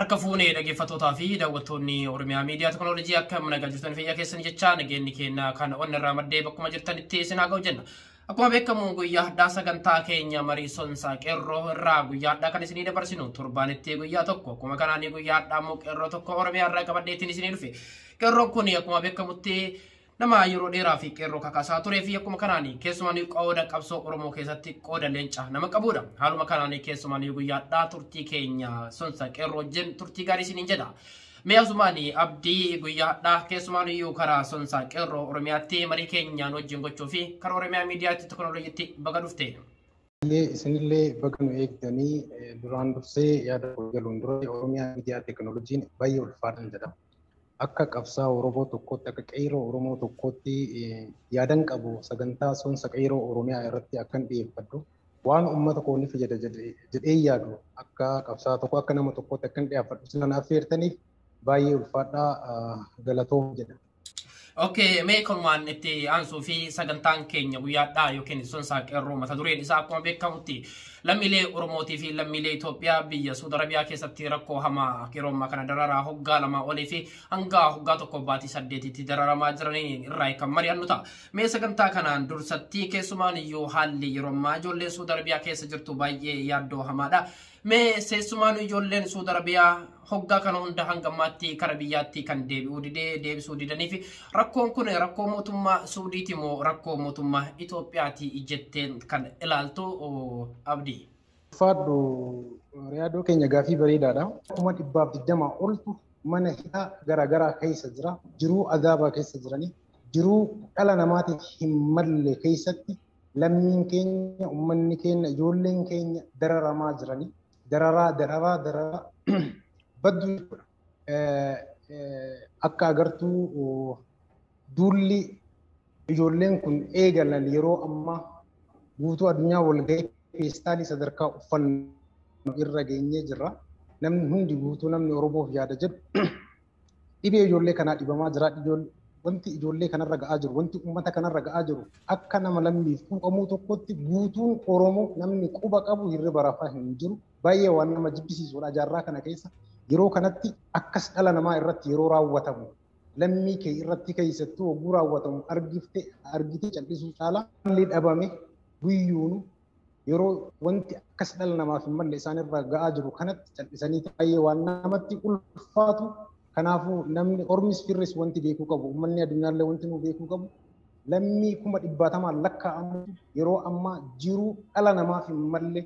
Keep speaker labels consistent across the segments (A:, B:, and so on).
A: Harka fuunee dhaggeeffattootaa fi daawwattoonni Oromiyaa Miidiyaa Teknooloojii akka nagaa jirtan fayyaa keessan jechaa nageenyi keenya kan onnirraa maddee bakkuma jirtanitti isin haa ga'u jenna. Akkuma beekamu guyyaa haddaa sagantaa keenya marii sonsaa qeerroo irraa guyyaa haddaa kan isinii dabarsinu torbaanitti guyyaa tokko akkuma kanaanii guyyaa haddaa immoo qeerroo tokko Oromiyaa irraa qabadheetiin isinii dhufe. Qeerroon kun akkuma beekamutti nama yeroo dheeraa fi qeerroo kakaasaa turee fi akkuma kanaanii keessumaan qooda qabsoo Oromoo keessatti qooda leencaa nama qabudha. Haaluma kanaanii keessumaan guyyaa haddaa turtii keenya sonsaa qeerroo wajjin turtii gaarii isiniin jedha. Meesumani abdii guyyaa haddaa keessumaan karaa sonsaa qeerroo Oromiyaatti marii keenyaan wajjin gochuu fi karaa Oromiyaa Miidiyaa Teknooloojiitti baga dhufte.
B: Isinillee baga nu eegdanii duraan dursee yaada galuun dura Oromiyaa Miidiyaa Teknooloojiin baay'ee ulfaadhaan jedhama. Akka qabsaa Oromoo tokkootti akka qeerroo Oromoo tokkootti yaadan qabu sagantaa sonsa qeerroo Oromiyaa irratti akkan dhiyeeffadhu waan uummata koonni fayyada jedhee yaadu akka qabsaa tokko akka nama tokkootti akkan dhiyeeffadhu sila affeertaniif baay'ee ulfaadhaa galatoom jedha.
A: Okay, mee kan itti aansuu fi sagantaan keenya guyyaa haddaa yookiin sonsaa qeerroo mata dureen isaa akkuma beekamutti lammiilee Oromootii fi lammiilee Itoophiyaa biyya Suudi Arabiyaa keessatti rakkoo hamaa yeroo ammaa kana dararaa hoggaa lamaa olii fi hanga hoggaa tokko baatii 8tti dararamaa jiranii irraa kan mari'annu ta'a. Mee sagantaa kanaan dursatti keessumaan iyyuu haalli yeroo ammaa ijoolleen Suudi Arabiyaa keessa jirtu baay'ee yaaddoo hamaadha. Mee keessumaan ijoolleen Suudi Arabiyaa hoggaa kana hunda hangammaatti kara biyyaatti kan deebisuu didanii fi rakkoon kun rakkoo mootummaa Suudiiti moo rakkoo mootummaa Itoophiyaati jetteen kan ilaaltu abdii.
B: Ulfaadhu yaadoo keenya gaafii bareedaadha. Kuma 120 oltu mana hidhaa garaagaraa keessa jira. Jiruu adaabaa keessa jiranii. Jiruu dhala namaatiif hin malle keessatti lammiin keenya, uummanni keenya, ijoolleen keenya dararamaa jiranii. Dararaa baddu akka agartuu duulli ijoolleen kun eegalan yeroo ammaa guutuu addunyaa wal ga'ee feestaalii sadarkaa uffannoo irra geenyee jirra. Namni hundi guutuu namni Oromoof yaada jedhu dhibee ijoollee kanaa dhibamaa jira. Wanti ijoollee kanarra ga'aa jiru, wanti uummata kanarra ga'aa jiru akka nama lammiif quuqamuu tokkotti guutuun Oromoo namni quba qabu hirriba rafaa hin jiru. Baay'ee waan nama jibbisiisudha. Jaarraa kana keessa yeroo kanatti akkas dhala namaa irratti yeroo raawwatamu lammii kee irratti keessattuu hogguu raawwatamu argitee callisuu caalaa haalli dhabame guyyuunu yeroo wanti akkas dhala namaaf hin malle isaan irra ga'aa jiru kanatti callisanii baay'ee waan namatti ulfaatu. Kanaafuu namni ormis firris wanti beekuu qabu, uummanni addunyaallee wanti nu beekuu qabu lammii 100,000 lakkaa'amu yeroo ammaa jiruu dhala namaaf hin malle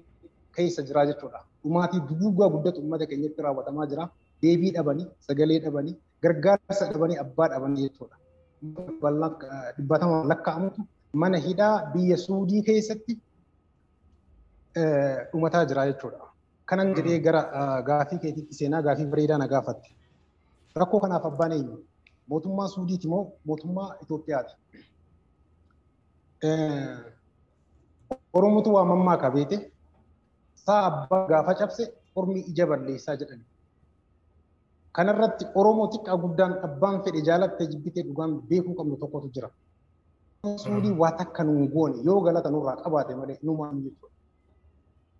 B: keessa jira jechuudha. Dhumaatii duguugaa guddatu uummata keenyatti raawwatamaa jira. Deebii dhabanii, sagalee dhabanii, gargaarsa dhabanii, abbaa dhabanii jechuudha. 100,000 lakkaa'amutu mana hidhaa biyya Suudii keessatti dhumataa jira jechuudha. Kanan jedhee gara gaafii keetiitti seenaa gaafii bareedaa na gaafatte. Rakkoo kanaaf abbaan eenyu? Mootummaa Suudiiti moo mootummaa Itoophiyaati? Oromootu waa mammaa qabeete saa abbaa gaafa cabse ormi ija balleessaa jedhani. Kanarratti Oromoo xiqqaa guddaan abbaan fedhe jaalattee jibbitee dhugaan beekuu qabnu tokkotu jira. Suudii waa takka nuun goone yoo galata nurraa qabaate malee numaan jechuudha.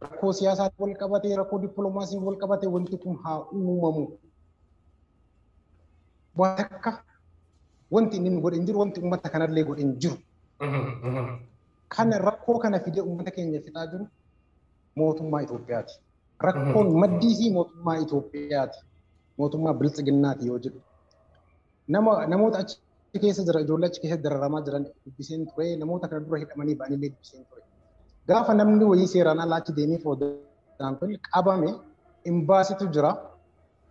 B: Rakkoo siyaasaa wal qabatee, rakkoo dippiloomaasii wal qabatee wanti kun haa uumamu. Waa takka wanti inni godhe hin jiru, wanti uummata kanallee godhe hin jiru. Kana rakkoo kana fidee uummata keenya fixaa jiru mootummaa Itoophiyaati. Rakkoon maddiisii mootummaa Itoophiyaati. Mootummaa biltsiginnaati yoo jedhu. Namoota achi keessa jira, ijoollee achi keessa dararamaa jiran dubbiseen ture, namoota kana dura hidhamanii ba'anillee dubbiseen ture. Gaafa namni wayii seeraan alaa achi deemee foodaan qabame imbaasitu jira,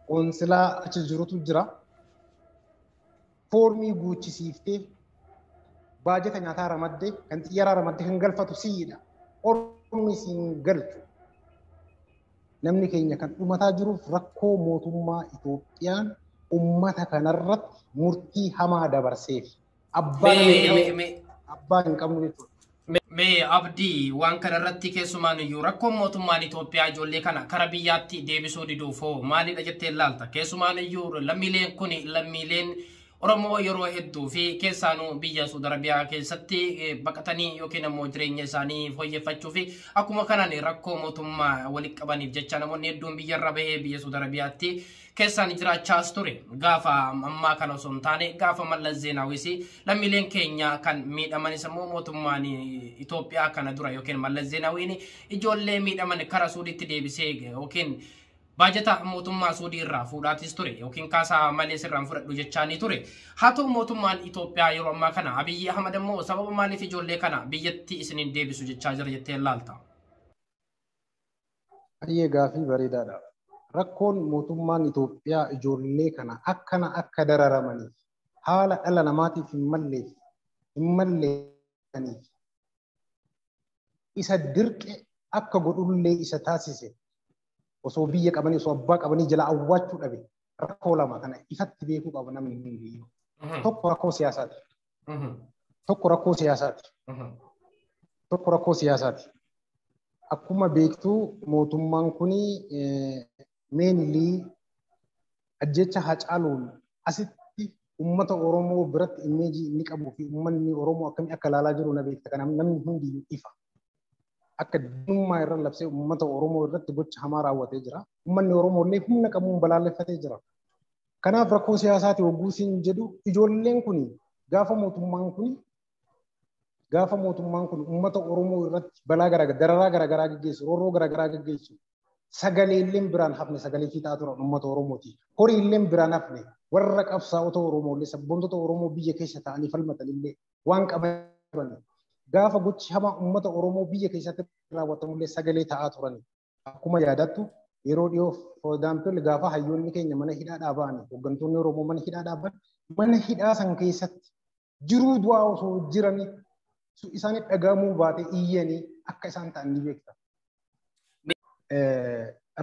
B: qoonsilaa achi jirutu jira. Foormii guuchisiiftee baajata nyaataa ramaddee kan xiyyaara ramaddee kan galfatu siidha. Ormi siin galchu. Namni keenya kan dhumataa jiruuf rakkoo mootummaa Itoophiyaan uummata kanarratti murtii hamaa dabarseef abbaa hin qabnu jechuudha.
A: Mee abdii waan kanarratti keessumaan iyyuu rakkoon mootummaan Itoophiyaa ijoollee kana kara biyyaatti deebisuu diduuf hoo maalidha jettee ilaalta? Keessumaan iyyuu lammiileen kun lammiileen Oromoo yeroo hedduu fi keessaanuu biyya Saudi Arabiyaa keessatti baqatanii yookiin immoo jireenya isaanii fooyyeffachuu fi akkuma kanaan rakkoo mootummaa walitti qabaniif jecha namoonni hedduun biyyarra bahee biyya Saudi Arabiyaatti keessaan jiraachaas ture. Gaafa ammaa kana osoo hin taane gaafa Mallas Zeenaawis lammiileen keenya kan miidhamanis immoo mootummaan Itoophiyaa kana dura yookiin Mallas Zeenaawiin ijoollee miidhaman karaa Suudiitti deebisee yookiin baajata mootummaa Suudii irraa fuudhaatis ture yookiin kaasaa malee sirraan fudhadhu jechaanii ture. Haa ta'u mootummaan Itoophiyaa yeroo ammaa kana Abiyyi Ahmad immoo sababa maaliif ijoollee kana biyyatti isiniin deebisu jechaa jira jettee laalta?
B: Baay'ee gaafii bareedaadha. Rakkoon mootummaan Itoophiyaa ijoollee kana akka dararamaniif haala dhala namaatiif hin malleessaniif isa dirqe akka godhullee isa taasise osoo biyya qabanii osoo abbaa qabanii jala awwaachuu dhabe rakkoo lama kana ifatti beekuu qaba namni hundi. Tokko rakkoo siyaasaati. Tokko rakkoo siyaasaati. Tokko rakkoo siyaasaati. Akkuma beektuu mootummaan kuni meenilii ajjecha Hacaaluun asitti uummata Oromoo biratti imeejii inni qabuu fi uummanni Oromoo akkamii akka ilaalaa jiru na beekta. Kanaaf namni hundi ifa. Akka diinummaa irra labsee uummata Oromoo irratti gocha hamaa raawwatee jira. Uummanni Oromoo illee humna qabuun balaaleffatee jira. Kanaaf rakkoo siyaasaati hogguusiin jedhu ijoolleen kun gaafa mootummaan kun uummata Oromoo irratti balaa garaagaraa dararaa garaagaraa gaggeessu roorroo garaagaraa gaggeessu sagalee illeen biraan hafne sagalee fiixaa turan uummata Oromooti. Horii illeen biraan hafne warra qabsaa'ota Oromoo illee sabboontota Oromoo biyya keessa ta'anii falmatan illee waan qaban gaafa gochi hamaa uummata Oromoo biyya keessatti raawwatamullee sagalee ta'aa turan. Akkuma yaadattu yeroo dhiyoo for example gaafa hayyoonni keenya mana hidhaadhaa ba'an hooggantoonni Oromoo mana hidhaadhaa ba'an mana hidhaa san keessatti jiruu du'aa osoo jiranii isaaniif dhagahamuu baate iyyanii akka isaan ta'an ni beekta.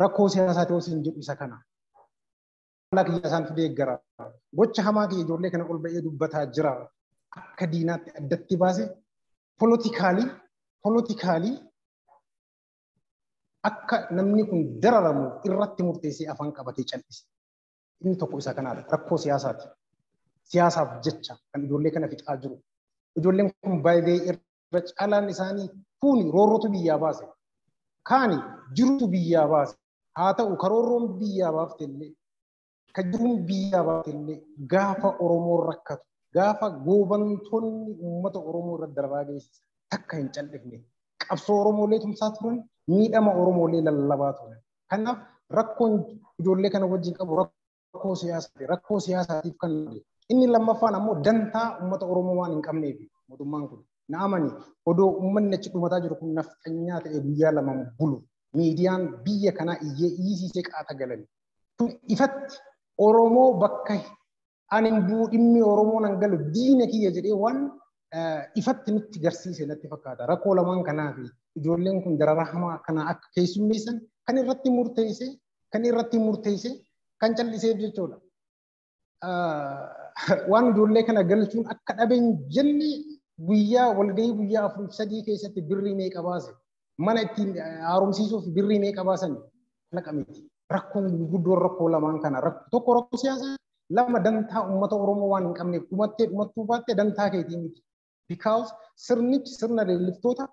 B: Rakkoo siyaasaa ta'uu siin jedhu isa kana. Haala kiyya isaan fidee gara gocha hamaa kiyya ijoollee kana ol ba'ee dubbataa jira akka diinaatti addatti baase politikaalii akka namni kun dararamu irratti murteessee afaan qabatee cal'ise. Inni tokko isa kanaadha. Rakkoo siyaasaati. Siyaasaaf jecha kan ijoollee kana fixaa jiru. Ijoolleen kun baay'ee irra caalaan isaanii fuuni roorrotu biyyaa baase. Kaani jirutu biyyaa baase. Haa ta'u karoorroon biyyaa baafte illee kan jiruun biyyaa baafte illee gaafa Oromoon rakkatu gaafa goobantoonni uummata Oromoo irratti dararaa geessisan takka hin cal'ifne qabsoo Oromoolee tumsaa turan miidhama Oromoolee lallabaa turan. Kanaaf rakkoon ijoollee kana wajjin qabu rakkoo siyaasaati. Rakkoo siyaasaatiif kan inni lammaffaan ammoo dantaa uummata Oromoo waan hin qabneef mootummaan kun na amani odoo uummanni achi dhumataa jiru kun nafxanyaa ta'e guyyaa lama bulu miidiyaan biyya kanaa iyyisiisee qaata galani. Kun ifatti Oromoo bakka ani dhimmi Oromoo nan galu diina kiyya jedhee waan ifatti nutti garsiise natti fakkaata. Rakkoo lamaan kanaaf ijoolleen kun dararaa hamaa kana akka keessummeessan kan irratti murteesse kan calliseef jechuudha. Waan ijoollee kana galchuun akka dhabeen jenne guyyaa walgahii guyyaa 4-3 keessatti birrii meeqa baase mana ittiin haaromsiisuuf birrii meeqa baasan naqamiti. Rakkoon gurguddoon rakkoo lamaan kana tokko rakkoo siyaasaa lama dantaa uummata Oromoo waan hin qabneef dhumattuu baatte dantaa keetii miti. Because sirnichi sirna leelliftoota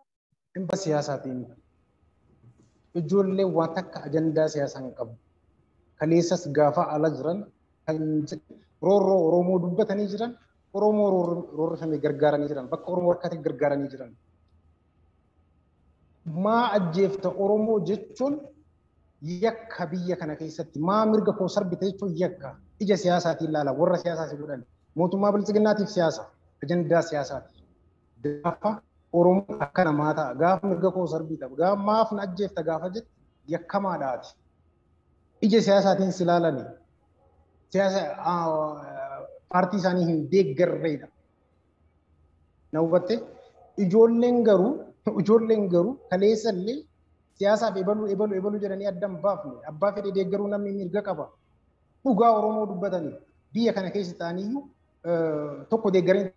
B: dhimma siyaasaatiin miti. Ijoollee waan takka ajandaa siyaasaa hin qabu. Kaleessas gaafa ala jiran kan roorroo Oromoo dubbatanii jiran Oromoo roorrifame gargaaranii jiran bakka Oromoo rakkate gargaaranii jiran. Maa ajjeefta Oromoo jechuun yakka biyya kana keessatti maa mirga koo sarbite jechuun yakka ija siyaasaatiin ilaala warra siyaasaas godhan mootummaa bilchiginnaatiif siyaasa ajandaa siyaasaati. Gaafa Oromoo akka namaa ta'a gaafa mirga koo sarbita gaafa maaf na ajjeefta gaafa jettu yakkamaadhaati. Ija siyaasaatiin silaalanii siyaasa paartii isaanii hin deeggarreedha. Na hubatte ijoolleen garuu kaleessa illee siyaasaaf ebaluu jedhanii addan baafne abbaa fedhe deeggaruu namni mirga qaba. Dhugaa Oromoo dubbatanii biyya kana keessa ta'aniyyuu tokko deeggaranii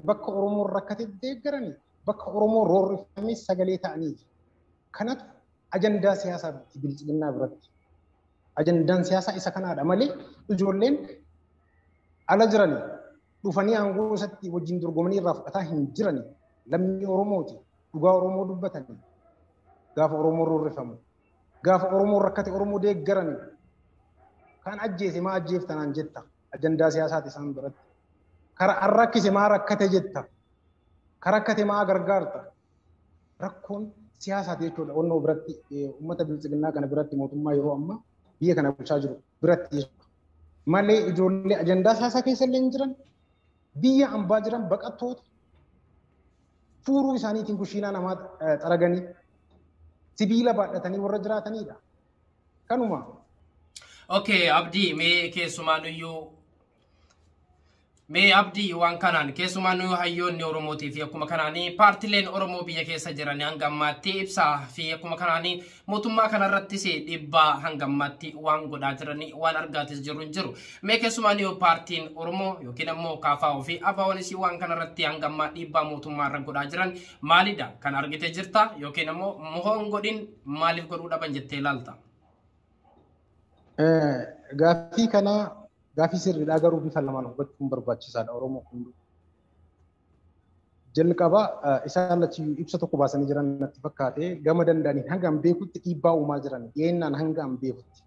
B: bakka Oromoo rakkate deeggaranii bakka Oromoo roorrifamee sagalee ta'anii. Kanatu ajandaa siyaasaa bilchiginnaa biratti. Ajandaan siyaasaa isa kanaadha malee ijoolleen ala jiranii dhufanii aangoo isatti wajjin dorgomanii irraa fudhataa hin jirani. Lammii Oromooti. Dhugaa Oromoo dubbatanii. Gaafa Oromoo rorrifamu. Gaafa Oromoo rakkate Oromoo deeggarani. Kan ajjeese maa ajjeeftanaan jetta. Ajandaa siyaasaati isaan biratti. Kara arrakkise maa rakkate jetta. Kara rakkate maa gargaarta. Rakkoon siyaasaati jechuudha. Onnoo biratti uummata bilchiginnaa kana biratti mootummaa yeroo ammaa biyya kana bulchaa jiru biratti jechuudha. Malee ijoollee ajandaa siyaasaa keessa illee hin jiran biyya ambaa jiran baqattoota fuuruu isaaniitiin kushiinaa namaa xaraganii sibiila baadhatanii warra jiraatanidha. Kanuma.
A: Okay, Abdii mee keessumaanuyyuu mee Abdii waan kanaan keessumaanuyyuu hayyoonni Oromootii fi akkuma kanaanii paartileen Oromoo biyya keessa jiran hanga ammaatti ibsaa fi akkuma kanaanii mootummaa kanarrattis dhiibbaa hanga ammaatti waan godhaa jiranii waan argaatis jiru. Mee keessumaanuyyuu paartiin Oromoo yookiin ammoo KFO fi ABO'nis waan kanarratti hanga ammaa dhiibbaa mootummaa irra godhaa jiran maalidha kan argite jirta yookiin ammoo mohoon godhin maaliif godhuu dhaban jettee ilaalta?
B: Gaaffii kana gaaffii sirriidhaa garuu bifa lamaan hubachuun barbaachisaadha Oromoo hunduu. Jalqaba isaan achi ibsa tokko baasanii jiran natti fakkaate gama danda'aniin hanga an beekutti dhiibbaa uumaa jiran dhiyeennaan hanga an beekutti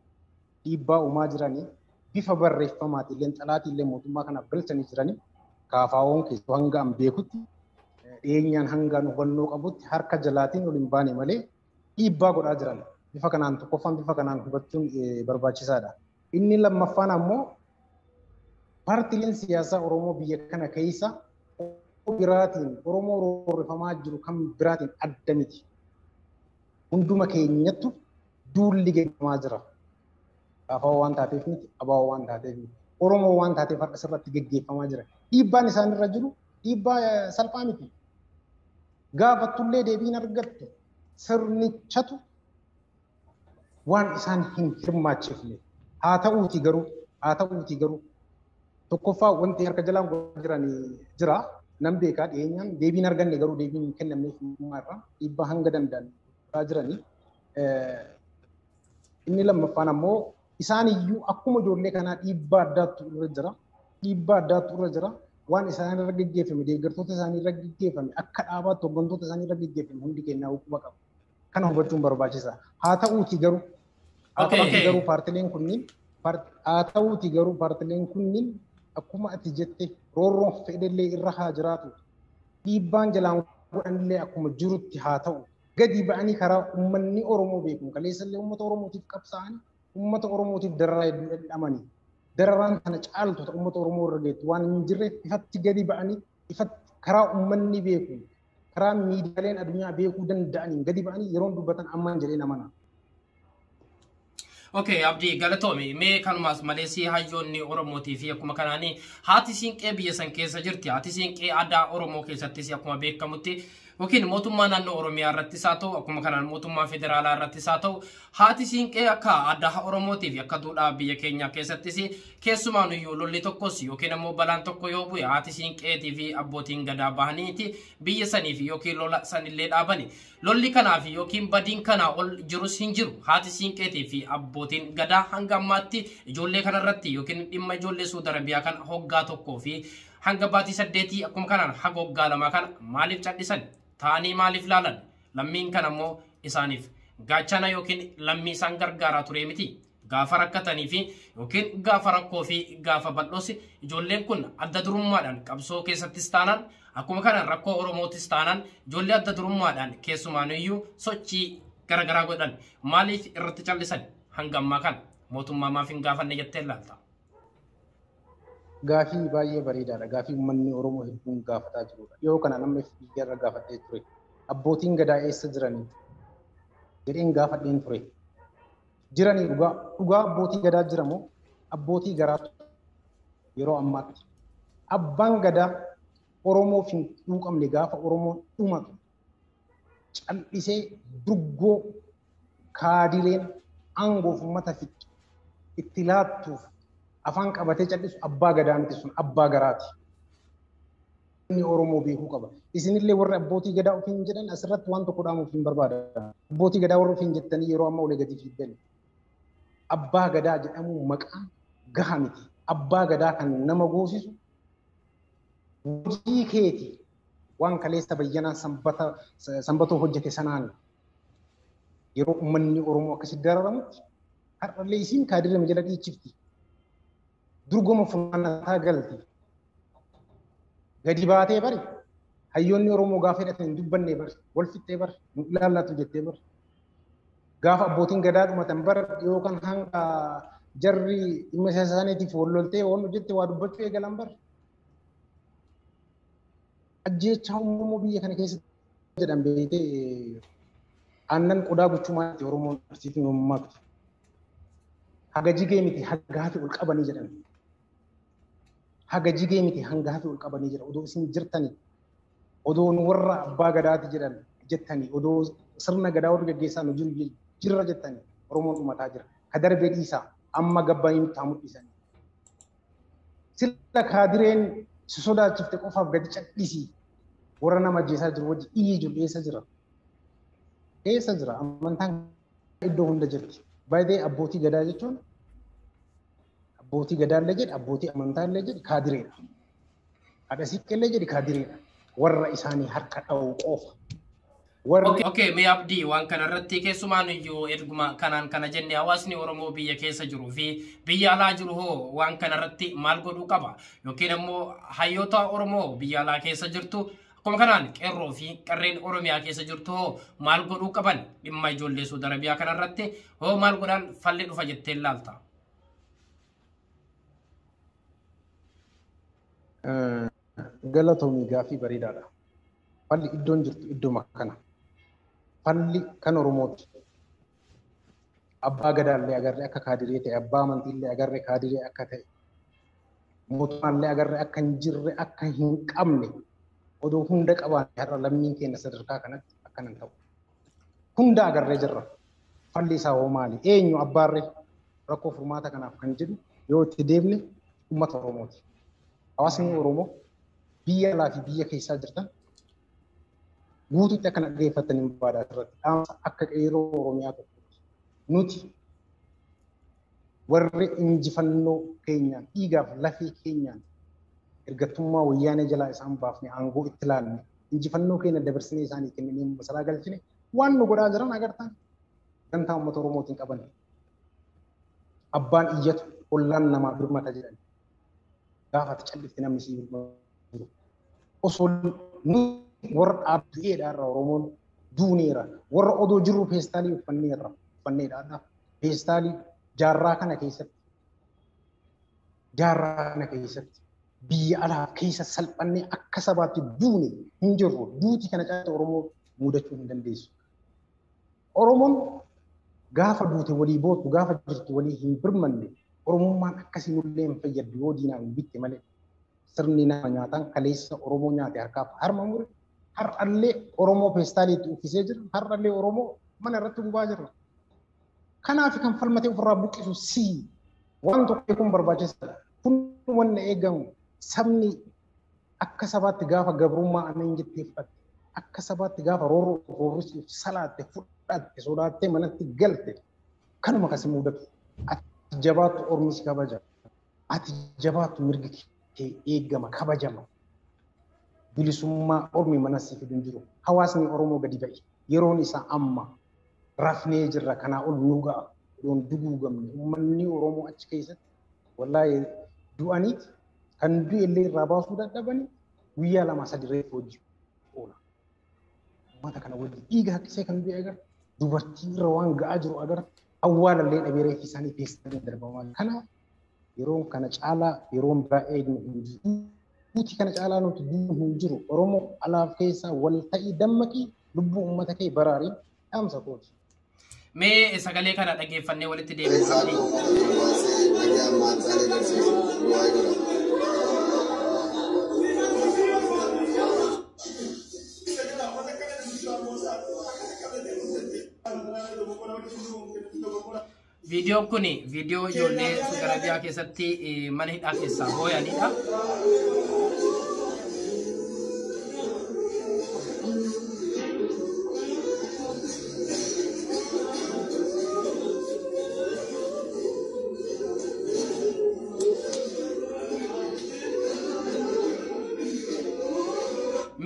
B: dhiibbaa uumaa jiranii bifa barreeffamaatiin illee xalaatiin illee mootummaa kanaaf galchanii jiranii KFO'n keessoo hanga an beekutti dhiyeenyaan hanga nu hubannoo qabutti harka jalaatiin ol hin baane malee dhiibbaa godhaa jiran. Bifa kanaan tokkoffaan bifa kanaan hubachuun barbaachisaadha. Inni lammaffaan ammoo paartileen siyaasaa Oromoo biyya kana keessa biraatiin Oromoo rorrifamaa jiru kan biraatiin adda miti. Hunduma keenyattu duulli geggeeffamaa jira. KFO waan taateef miti, ABO waan taateef miti. Oromoo waan taateef har'a sirratti geggeeffamaa jira. Dhiibbaan isaanirra jiru dhiibbaa salphaa miti. Gaafattullee deebiin argattu sirnichatu waan isaan hin hirmaachifne haa ta'uuti garuu tokkoffaa wanti harka jalaan jiran jira nan beekaa dhiyeenyaan deebiin arganne garuu deebiin hin kennamneef mootummaa irraa dhiibbaa hanga danda'an jiranii. Inni lammaffaan ammoo isaan iyyuu akkuma ijoollee kanaa dhiibbaa addaatu irra jira waan isaan irra geggeeffame deeggartoota isaanii irra geggeeffame akka dhaabaatti hooggantoota isaanii irra geggeeffame hundi keenyaa hubbaa qabu. Kana hubachuun barbaachisaa. Haa ta'uuti garuu paartileen kunniin akkuma ati jette roorroon fedhallee irra haa jiraatu. Dhiibbaan jalaan godhanillee akkuma jirutti haa ta'u. Gadi ba'anii karaa uummanni Oromoo beeku. Kaleessallee uummata Oromootiif qabsaa'anii uummata Oromootiif dararaa hedduu dhandhamanii. Dararaan kana caaltu uummata Oromoo irra geettu waan hin jirreef ifatti gadi ba'anii ifatti karaa uummanni beeku. Karaa miidiyaaleen addunyaa beekuu danda'aniin gadi ba'anii yeroo dubbatan ammaan jedhee namana.
A: Okay, Abdii galatoomi mee kanumaas maleesii hayyoonni Oromootii fi akkuma kanaanii haati siinqee biyya san keessa jirti. Haati siinqee aadaa Oromoo keessattis akkuma beekamutti yookiin mootummaa naannoo Oromiyaa irrattis haa ta'u akkuma kanaan mootummaa federaalaa irrattis haa ta'u haati siinqee akka aadaa Oromootii fi akka duudhaa biyya keenya keessattis keessumaanuyyuu lolli tokkos yookiin ammoo balaan tokko yoo bu'e haati siinqeetii fi abbootiin gadaa bahaniiti biyya saniif yookiin lola sanillee dhaabani. Lolli kanaaf yookiin badiin kanaa ol jirus hin jiru. Haati siinqeetii fi abbootiin gadaa hanga ammaatti ijoollee kanarratti yookiin dhimma ijoollee Suudi Arabiyaa kan hoggaa tokkoo fi hanga baatii 8 akkuma kanaan haga hoggaa 2 kan maaliif callisan? Taanii maaliif laalan? Lammiin kan ammoo isaaniif gaachana yookiin lammii isaan gargaaraa ture miti. Gaafa rakkatanii fi yookiin gaafa rakkoo fi gaafa bal'oos ijoolleen kun adda durummaadhaan qabsoo keessattis taanaan akkuma kanaan rakkoo Oromootis taanaan ijoollee adda durummaadhaan keessumaanuyyuu sochii garagaraa godhan maaliif irratti callisan hanga ammaa kan mootummaa maaf hin gaafanne jettee ilaalta?
B: Gaaffii baay'ee bareedaadha. Gaaffii uummanni Oromoo hedduun gaafataa jirudha. Dhiyoo kana nama biyya irra gaafatee ture. Abbootiin gadaa eessa jiranii? Jedheen gaafadheen ture. Jiranii dhugaa abbootii gadaa jiramoo abbootii garaatu yeroo ammaatti. Abbaan gadaa Oromoof hin quuqamne gaafa Oromoon dhumatu callisee durgoo kaadileen aangoof uummata fixu itti laattuuf afaan qabatee callisu abbaa gadaa miti sun abbaa garaati. Inni Oromoo beekuu qaba. Isinillee warri abbootii gadaa ofiin jedhan asirratti waan tokko dhaamuuf hin barbaada. Abbootii gadaa warri ofiin jettanii yeroo ammaa olee gadi fiigdan. Abbaa gadaa jedhamu maqaan gaha miti. Abbaa gadaa kan nama goosisu hojii keeti waan kaleessa bayyanaa sanbatoo hojjete sanaan yeroo uummanni Oromoo akkasitti dararamutti har'allee isiin kaadirame jala dhiichifti. Durgoma funaannataa galti. Gadi baatee bari hayyoonni Oromoo gaafa hidhatan hin dubbanne bari wal fixxee bari nu ilaallatu jettee bari. Gaafa abbootiin gadaa dhumatan bara yookaan hanga jarri dhimma isaaniitiif wal loltee waan hojjette waa dubbachuu eegalan bara. Ajjeechaa Oromoo biyya kana keessatti jedhan beekee aannan qodaa gochuumaatti Oromoon barsiitiin uummaatu. Haga jigee miti haga hafi ol qabanii jedhan. Haga jigee miti hanga hafi ol qabanii jedhan. Odoo isin jirtanii odoo warra abbaa gadaati jedhan jettanii odoo sirna gadaa warra gaggeessaa nu jirra jettanii Oromoon dhumataa jira. Ka darbee dhiisaa amma gabbanii nutti haa mul'isanii. Silla kaadireen si sodaachifte qofaaf gadi callisii warra nama ajjeesaa jiru wajji iyyi jiru eessa jira? Eessa jira? Amantaan iddoo hunda jirti. Baay'ee abbootii gadaa jechuun abbootii gadaallee jedhi abbootii amantaallee jedhi kaadireedha. Haadha siiqqeellee jedhi kaadireedha. Warra isaanii harka dha'uu qofa.
A: Okay, mee abdii waan kanarratti keessumaan iyyuu erguma kanaan kana jenne hawaasni Oromoo biyya keessa jiruu fi biyya alaa jiru hoo waan kanarratti maal godhuu qaba? Yookiin ammoo hayyoota Oromoo biyya alaa keessa jirtu akkuma kanaan qeerroo fi qarreen Oromiyaa keessa jirtu hoo maal godhuu qaban dhimma ijoollee Saudi Arabiyaa kanarratti hoo maal godhan falli dhufa jettee ilaalta?
B: Galatoomii gaaffii bareedaadha. Falli iddoon jirtu idduma kana. Falli kan Oromooti. Abbaa gadaallee agarree akka kaadiree ta'e, abbaa amantiillee agarree kaadiree akka ta'e, mootummaallee agarree akka hin jirre akka hin qabne odoo hunda qabaanne har'a lammiin keenya sadarkaa kanatti akkanan ta'u. Hunda agarree jirra. Falli isaa hoo maali? Eenyu abbaarree rakkoo furmaata kanaaf kan jedhu yoo itti deemne uummata Oromooti. Hawaasni Oromoo biyya alaa fi biyya keessaa jirtan guutuutti akkana dhageeffatanii barbaadaa irratti dhaamsa akka qeerroo Oromiyaa tokkotti nuti warri injifannoo keenyaan dhiigaaf lafee keenyaan ergattummaa wayyaanee jalaa isaan baafne aangoo itti ilaalle injifannoo keenya dabarsinee isaanii kennanii masaraa galchine waan nu godhaa jiran agartan gantaa uummata Oromootiin qaban abbaan iyyatu ollaan namaa birmata jedhan gaafa ati callifte namni sii birmatu osoo nu warra dhaabbi'eedhaarra Oromoon duuneera warra odoo jirru peestaalii uffanneedhaadha peestaalii jaarraa kana keessatti biyya alaaf keessa salphannee akka sabaatti duune hin jirru duuti kana caalaa Oromoo mudachuu hin dandeessu. Oromoon gaafa duute walii bootu gaafa jirtu walii hin birmanne Oromummaan akkasii nullee hin fayyaddu yoo diinaan bitte malee sirni nama nyaataan kaleessa Oromoo nyaate harkaaf harma mure har'allee Oromoo peestaaliitti uffisee jira har'allee Oromoo mana irratti gubaa jira. Kanaaf kan falmatee ofirraa buqqisu waan tokko kun barbaachisaadha. Kun wanna eegamu sabni akka sabaatti gaafa gabrummaa ameen jettee fudhatte akka sabaatti gaafa roorrisuuf salaatte fudhatte sodaattee manatti galte kanuma kasi mudatu. Ati jabaattu Ormi si kabaja. Ati jabaattu mirgi kee eegama kabajama. Bilisummaa Ormi mana si fidu hin jiru. Hawaasni Oromoo gadi ba'e yeroon isaa amma rafnee jirra kanaa ol nu ga'a. Yoon duguugamne uummanni Oromoo achi keessatti wallaahi du'aniiti kan du'e illee irraa baasuu dadhabanii guyyaa lama sadi reefu hojii oola. Uummata kana wajjin dhiiga haqqisee kan du'e agarra dubartii irra waan ga'aa jiru agarra awwaalallee dhabee reeffi isaanii teessanii darbamaa. Kanaaf yeroon kana caalaa yeroon biraa eegnu hin jiru. Duuti kana caalaa nuti du'u hin jiru. Oromoo alaaf keessaa wal ta'ii dammaqii lubbuu uummata kee baraarii dhaamsa kooti.
A: Mee sagalee kana dhageeffannee walitti deemuu Viidiyoon kun viidiyoo ijoollee Saudi Arabiyaa keessatti mana hidhaa keessaa booyanidha.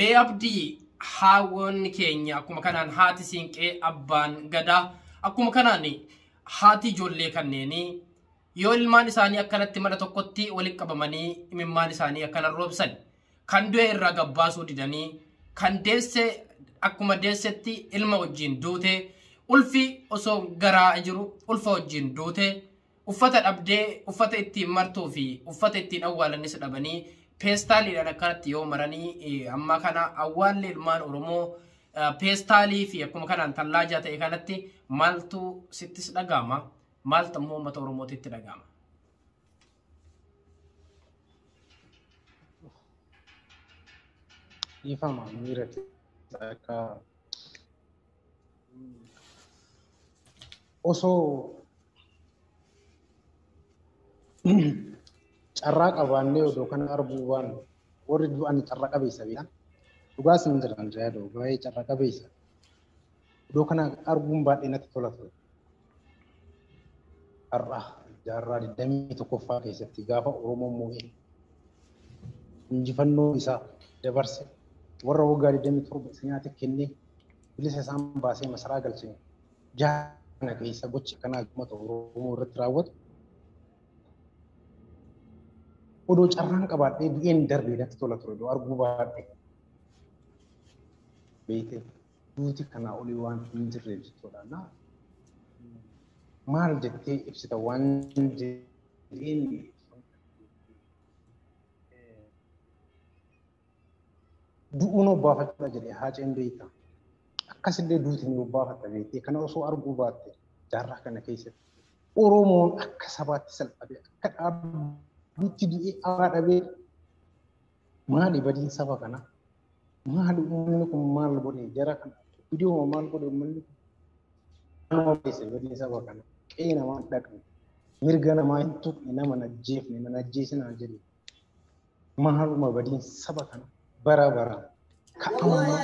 A: Mee abdii haawwan keenya akkuma kanaan haati siinqee abbaan gadaa akkuma kanaan haati ijoollee kanneenii yoo ilmaan isaanii akkanatti mana tokkotti walitti qabamanii imimmaan isaanii akkanan roobsan kan du'e irraa gabbaasuu didanii kan deesse akkuma deessetti ilma wajjin duute ulfi osoo garaa jiru ulfa wajjin duute uffata dhabdee uffata ittiin martuu fi uffata ittiin awwaalannis dhabanii peestaaliidhaan akkanatti yoo maranii amma kana awwaalli ilmaan Oromoo peestaalii fi akkuma kanaan tallaajaa ta'e kanatti maaltu sittis dhagama maaltu ammoo uummata Oromootitti dhagama.
B: Ifama miirati akka osoo carraa qabaannee odoo kana arguu waan warri du'an carraa qabeessa beekan dhugaas hin jiran jaadoo baay'ee carraa qabeessa odoo kana arguun baay'ee natti tola ture. Har'a jaarraa 21ffaa keessatti gaafa Oromoon moo'ee injifannoo isaa dabarse warra waggaa 27 nyaata kennee bilisa isaan baasee masaraa galchine jaana keessa gocha kanaa uummata Oromoo irratti raawwatu odoo carraan qabaadhee du'een darbee natti tola ture odoo arguu baadhee beekte duuti kanaa olii waan hin jirre jechuudha. Maal jettee ibsita waan jedheen du'uun obbaafachuudha jedhee haaceen beekta. Akkasillee duutiin obbaafatta beektee kana osoo arguu baatte jaarraa kana keessatti Oromoon akka sabaatti salphatee akka dhaabbiitti du'ee abaa dhabee maali badiin saba kana maali uummanni kun maal godhee jara kana viidiyoo maal godhe uummanni kun nama keessa badiin saba kana qe'ee namaa dhaqne mirga namaa hin tuqne nama najjeefne mana ajjeesinaa jedhe maaluma badiin saba kana bara bara ka'amma.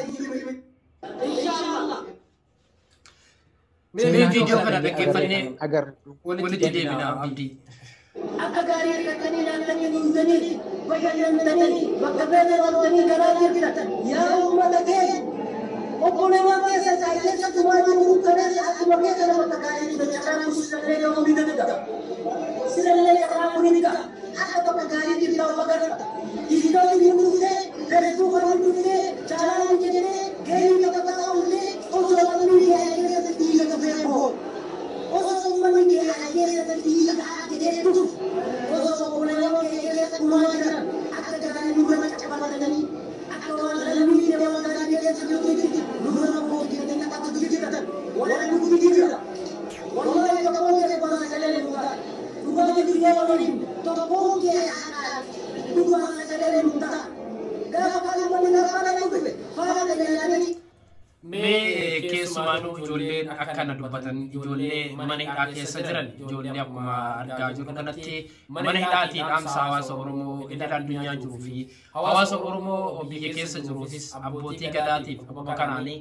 A: Mee viidiyoo kana dhaggeeffannee agar walitti deebinaa abdii.
C: Akka gaarii argatanii naannanii guutanii bashannantanii bakka beela waltanii garaa jirtan yaa uummata keenya obboleewwan keessa isaa keessatti waan jiru kanas akkuma keessa nama takkaanii dachaaraa sirallee yoo ni danda'a. Sirallee irraa ni ga'a. Akka bakka gaarii jirtan bagarata. Dhiigaan ni murtee gadheetuu kan murtee caalaa jedhee gahee bakka ta'ullee osoo namni keessatti dhiiga kafee boo. Osoo uummanni keessatti dhiiga jedhee tutuuf. Osoo obboleewwan keessatti uumaa jiran akka gaarii nurra cacabatanii akka waan lammiin nama gaarii keessatti hojjetu nurra hojjetanii akka hojjetatan waan nuti jira. Wallahi tokkoon keessatti waan sagalee mutaa. Dhugaa jiruu waliin tokkoon keessatti dhugaa sagalee mutaa. Gaafa kan waliin haasa'aa dhufe faana dalagalanii.
A: Mee keessumaanuu ijoolleen akkana dubbatan ijoollee mana hidhaa keessa jiran ijoollee akkuma argaa jirru kanatti mana hidhaatiin dhaamsa hawaasa Oromoo idil addunyaa jiruu fi hawaasa Oromoo biyya keessa jiruufis abbootii gadaatiif akkuma kanaanii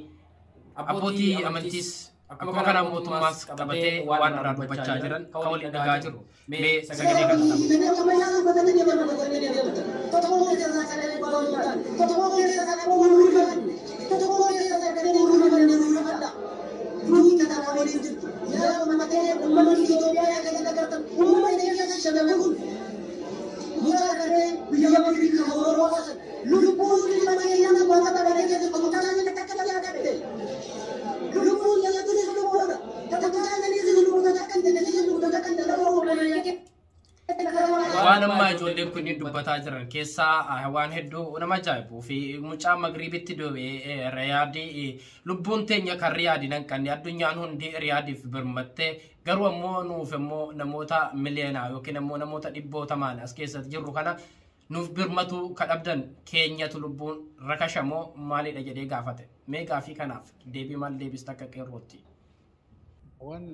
A: abbootii amantiis akkuma kanaan mootummaas qabatee waan irraa dubbachaa jiran kan waliin dhagaa jiru. Mee sagalee waan amma ijoolleen kunniin dubbataa jiran keessaa waan hedduu nama ajaa'ibu fi mucaa magriibitti dhoobee riyaadii lubbuun teenya kan riyaadii nanqanne addunyaan hundi riyaadiif birmattee garuu ammoo nuuf immoo namoota miliyoonaa yookiin ammoo namoota dhibbootamaan as keessatti jirru kana nuuf birmatu kadhabdan keenyatu lubbuun rakashamoo maalidha jedhee gaafate. Mee gaafii kanaaf deebii maal deebista akka qeerrootti?
B: Waan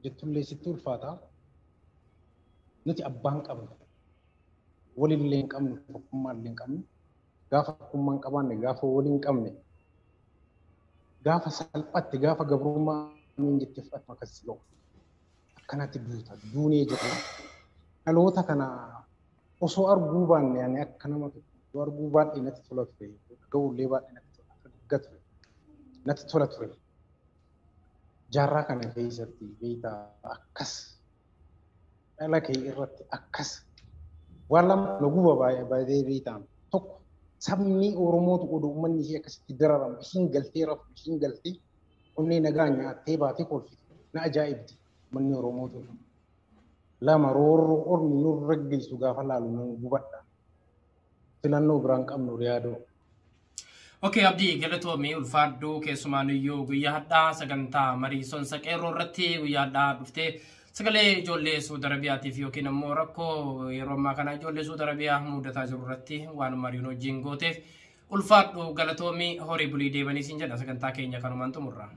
B: jettullee sitti ulfaata. Nuti abbaan qabnu walillee hin qabnu tokkummaa illee hin qabnu gaafa tokkummaa hin qabaanne gaafa walii hin qabne gaafa salphaatti gaafa gabrummaa hin jettee fudhatama akkasii ga'u akkanatti duuta duunee jedhama dhaloota kana osoo arguu baanne ani akka nama arguu baay'ee natti tola ture. Ga'uullee baay'ee natti tola ture. Jaarraa kana keessatti beektaa akkas dhala kee irratti akkas waan lama na guba baay'ee beektaan tokko sabni Oromootu oduu uummanni ishee akkasitti dararamu ishiin galtee rafu ishiin galtee onnee nagaa nyaattee baatee kolfite na ajaa'ibdi manni Oromootu. Lama roorroo ormi nurra geessu gaafa laalu nan gubadha. Filannoo biraan qabnu yaadoo.
A: Okay, Abdii galatoomii ulfaadhuu keessumaanuyyuu guyyaa hadhaa sagantaa marii sonsa qeerroo irratti guyyaa hadhaa dhuftee sagalee ijoollee Suudi Arabiyaatiif yookiin ammoo rakkoo yeroo ammaa kana ijoollee Suudi Arabiyaa mudataa jiru irratti waan mariin wajjin gooteef ulfaadhuu galatoomii horii bulii deebanii siin jedha sagantaa keenya kanumaan xumurra.